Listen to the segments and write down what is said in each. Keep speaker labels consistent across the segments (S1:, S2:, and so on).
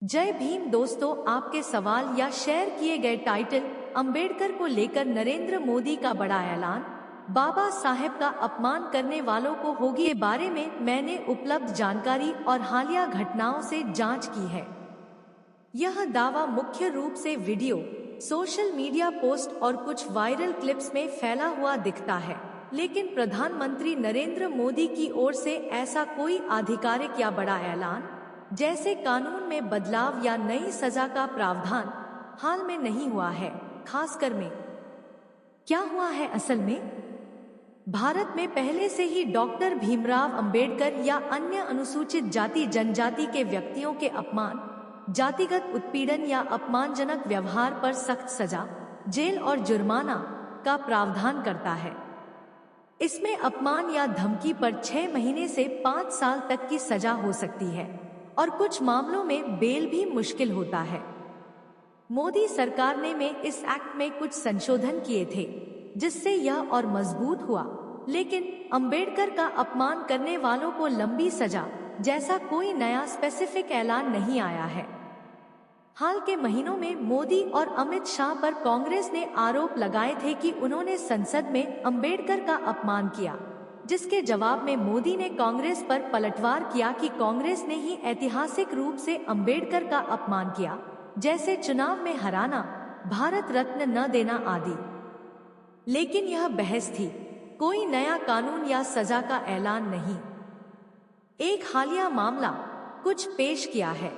S1: जय भीम दोस्तों, आपके सवाल या शेयर किए गए टाइटल अंबेडकर को लेकर नरेंद्र मोदी का बड़ा ऐलान, बाबा साहेब का अपमान करने वालों को होगी के बारे में मैंने उपलब्ध जानकारी और हालिया घटनाओं से जांच की है। यह दावा मुख्य रूप से वीडियो, सोशल मीडिया पोस्ट और कुछ वायरल क्लिप्स में फैला हुआ दिखता है, लेकिन प्रधानमंत्री नरेंद्र मोदी की ओर से ऐसा कोई आधिकारिक या बड़ा ऐलान जैसे कानून में बदलाव या नई सजा का प्रावधान हाल में नहीं हुआ है। खासकर में क्या हुआ है असल में, भारत में पहले से ही डॉक्टर भीमराव अंबेडकर या अन्य अनुसूचित जाति जनजाति के व्यक्तियों के अपमान, जातिगत उत्पीड़न या अपमानजनक व्यवहार पर सख्त सजा, जेल और जुर्माना का प्रावधान करता है। इसमें अपमान या धमकी पर 6 महीने से 5 साल तक की सजा हो सकती है और कुछ मामलों में बेल भी मुश्किल होता है। मोदी सरकार ने में इस एक्ट में कुछ संशोधन किए थे जिससे यह और मजबूत हुआ, लेकिन अंबेडकर का अपमान करने वालों को लंबी सजा जैसा कोई नया स्पेसिफिक ऐलान नहीं आया है। हाल के महीनों में मोदी और अमित शाह पर कांग्रेस ने आरोप लगाए थे कि उन्होंने संसद में अंबेडकर का अपमान किया, जिसके जवाब में मोदी ने कांग्रेस पर पलटवार किया कि कांग्रेस ने ही ऐतिहासिक रूप से अंबेडकर का अपमान किया, जैसे चुनाव में हराना, भारत रत्न न देना आदि। लेकिन यह बहस थी, कोई नया कानून या सजा का ऐलान नहीं। एक हालिया मामला कुछ पेश किया है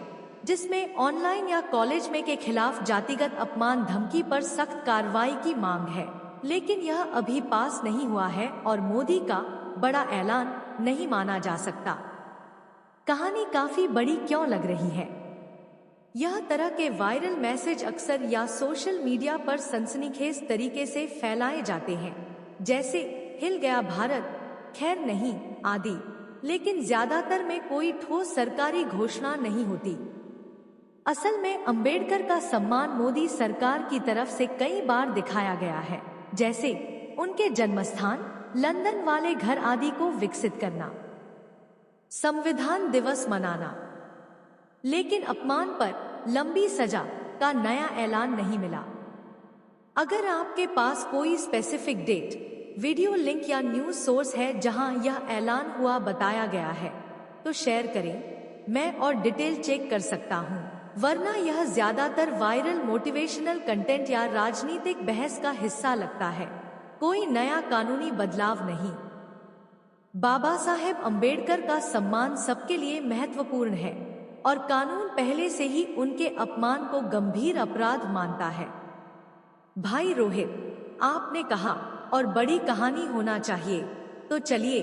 S1: जिसमें ऑनलाइन या कॉलेज में के खिलाफ जातिगत अपमान धमकी पर सख्त कार्रवाई की मांग है, लेकिन यह अभी पास नहीं हुआ है और मोदी का बड़ा ऐलान नहीं माना जा सकता। कहानी काफी बड़ी क्यों लग रही है? यह तरह के वायरल मैसेज अक्सर या सोशल मीडिया पर सनसनीखेज तरीके से फैलाए जाते हैं, जैसे हिल गया भारत, खैर नहीं आदि, लेकिन ज्यादातर में कोई ठोस सरकारी घोषणा नहीं होती। असल में अंबेडकर का सम्मान मोदी सरकार की तरफ से कई बार दिखाया गया है, जैसे उनके जन्मस्थान, लंदन वाले घर आदि को विकसित करना, संविधान दिवस मनाना, लेकिन अपमान पर लंबी सजा का नया ऐलान नहीं मिला। अगर आपके पास कोई स्पेसिफिक डेट, वीडियो लिंक या न्यूज सोर्स है जहां यह ऐलान हुआ बताया गया है तो शेयर करें, मैं और डिटेल चेक कर सकता हूं, वरना यह ज्यादातर वायरल मोटिवेशनल कंटेंट या राजनीतिक बहस का हिस्सा लगता है, कोई नया कानूनी बदलाव नहीं। बाबा साहेब अंबेडकर का सम्मान सबके लिए महत्वपूर्ण है और कानून पहले से ही उनके अपमान को गंभीर अपराध मानता है। भाई रोहित, आपने कहा और बड़ी कहानी होना चाहिए, तो चलिए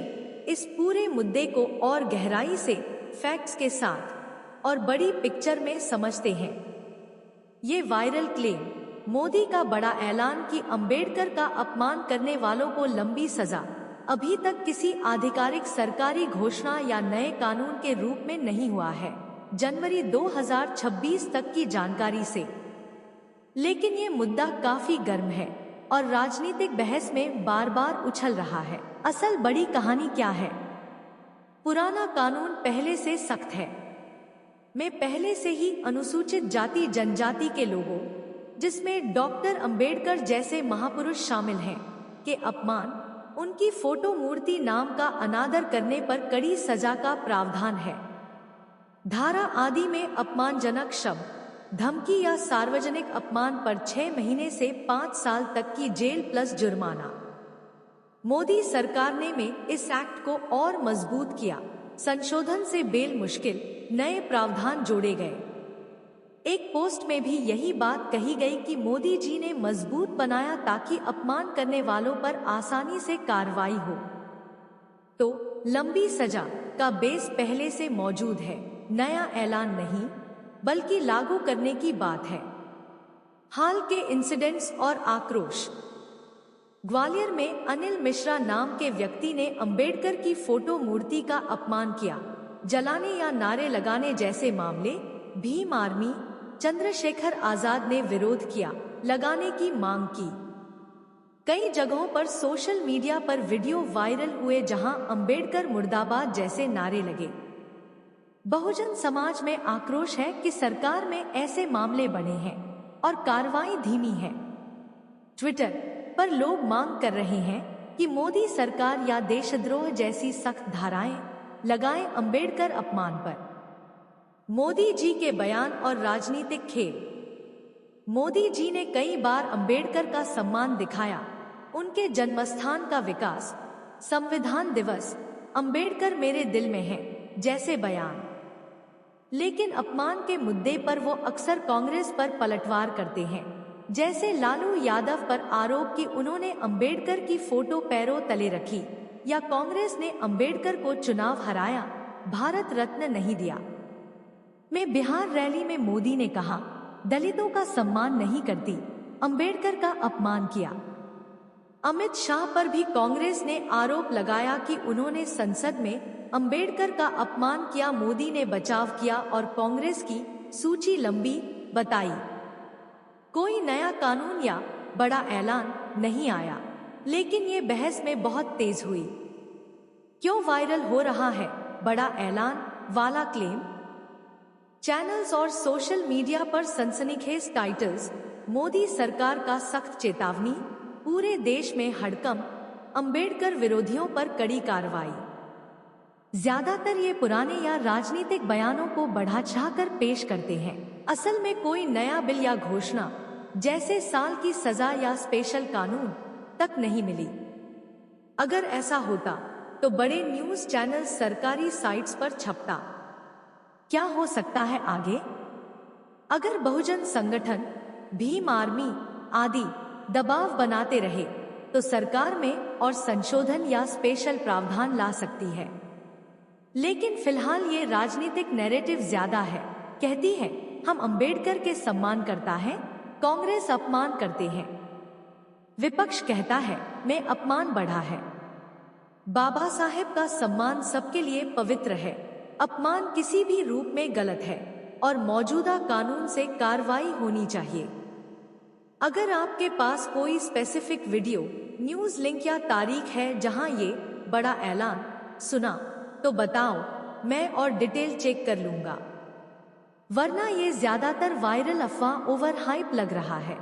S1: इस पूरे मुद्दे को और गहराई से फैक्ट्स के साथ और बड़ी पिक्चर में समझते हैं। ये वायरल क्लेम, मोदी का बड़ा ऐलान कि अंबेडकर का अपमान करने वालों को लंबी सजा, अभी तक किसी आधिकारिक सरकारी घोषणा या नए कानून के रूप में नहीं हुआ है, जनवरी 2026 तक की जानकारी से। लेकिन ये मुद्दा काफी गर्म है और राजनीतिक बहस में बार बार उछल रहा है। असल बड़ी कहानी क्या है? पुराना कानून पहले से सख्त है, में पहले से ही अनुसूचित जाति जनजाति के लोगों, जिसमें डॉक्टर अंबेडकर जैसे महापुरुष शामिल हैं, के अपमान, उनकी फोटो मूर्ति नाम का अनादर करने पर कड़ी सजा का प्रावधान है। धारा आदि में अपमानजनक शब्द, धमकी या सार्वजनिक अपमान पर 6 महीने से 5 साल तक की जेल प्लस जुर्माना। मोदी सरकार ने में इस एक्ट को और मजबूत किया, संशोधन से बेल मुश्किल, नए प्रावधान जोड़े गए। एक पोस्ट में भी यही बात कही गई कि मोदी जी ने मजबूत बनाया ताकि अपमान करने वालों पर आसानी से कार्रवाई हो। तो लंबी सजा का बेस पहले से मौजूद है, नया ऐलान नहीं बल्कि लागू करने की बात है। हाल के इंसिडेंट्स और आक्रोश। ग्वालियर में अनिल मिश्रा नाम के व्यक्ति ने अंबेडकर की फोटो मूर्ति का अपमान किया, जलाने या नारे लगाने जैसे मामले। भीम आर्मी, चंद्रशेखर आजाद ने विरोध किया, लगाने की मांग की। कई जगहों पर सोशल मीडिया पर वीडियो वायरल हुए जहां अंबेडकर मुर्दाबाद जैसे नारे लगे। बहुजन समाज में आक्रोश है कि सरकार में ऐसे मामले बने हैं और कार्रवाई धीमी है। ट्विटर पर लोग मांग कर रहे हैं कि मोदी सरकार या देशद्रोह जैसी सख्त धाराएं लगाए अंबेडकर अपमान पर। मोदी जी के बयान और राजनीतिक खेल। मोदी जी ने कई बार अंबेडकर का सम्मान दिखाया, उनके जन्मस्थान का विकास, संविधान दिवस, अंबेडकर मेरे दिल में है जैसे बयान। लेकिन अपमान के मुद्दे पर वो अक्सर कांग्रेस पर पलटवार करते हैं, जैसे लालू यादव पर आरोप कि उन्होंने अंबेडकर की फोटो पैरों तले रखी, या कांग्रेस ने अंबेडकर को चुनाव हराया, भारत रत्न नहीं दिया। में बिहार रैली में मोदी ने कहा, दलितों का सम्मान नहीं करती, अंबेडकर का अपमान किया। अमित शाह पर भी कांग्रेस ने आरोप लगाया कि उन्होंने संसद में अंबेडकर का अपमान किया। मोदी ने बचाव किया और कांग्रेस की सूची लंबी बताई। कोई नया कानून या बड़ा ऐलान नहीं आया, लेकिन ये बहस में बहुत तेज हुई। क्यों वायरल हो रहा है बड़ा ऐलान वाला क्लेम? चैनल्स और सोशल मीडिया पर सनसनीखेज टाइटल्स, मोदी सरकार का सख्त चेतावनी, पूरे देश में हड़कंप, अंबेडकर विरोधियों पर कड़ी कार्रवाई। ज्यादातर ये पुराने या राजनीतिक बयानों को बढ़ा चढ़ाकर पेश करते हैं। असल में कोई नया बिल या घोषणा, जैसे साल की सजा या स्पेशल कानून, तक नहीं मिली। अगर ऐसा होता तो बड़े न्यूज चैनल सरकारी साइट्स पर छपता। क्या हो सकता है आगे? अगर बहुजन संगठन, भीम आर्मी आदि दबाव बनाते रहे तो सरकार में और संशोधन या स्पेशल प्रावधान ला सकती है। लेकिन फिलहाल ये राजनीतिक नैरेटिव ज्यादा है। कहती है हम अंबेडकर के सम्मान करता है, कांग्रेस अपमान करते हैं। विपक्ष कहता है में अपमान बढ़ा है। बाबा साहेब का सम्मान सबके लिए पवित्र है, अपमान किसी भी रूप में गलत है और मौजूदा कानून से कार्रवाई होनी चाहिए। अगर आपके पास कोई स्पेसिफिक वीडियो, न्यूज लिंक या तारीख है जहां ये बड़ा ऐलान सुना तो बताओ, मैं और डिटेल चेक कर लूंगा। वरना ये ज्यादातर वायरल अफवाह ओवर हाइप लग रहा है।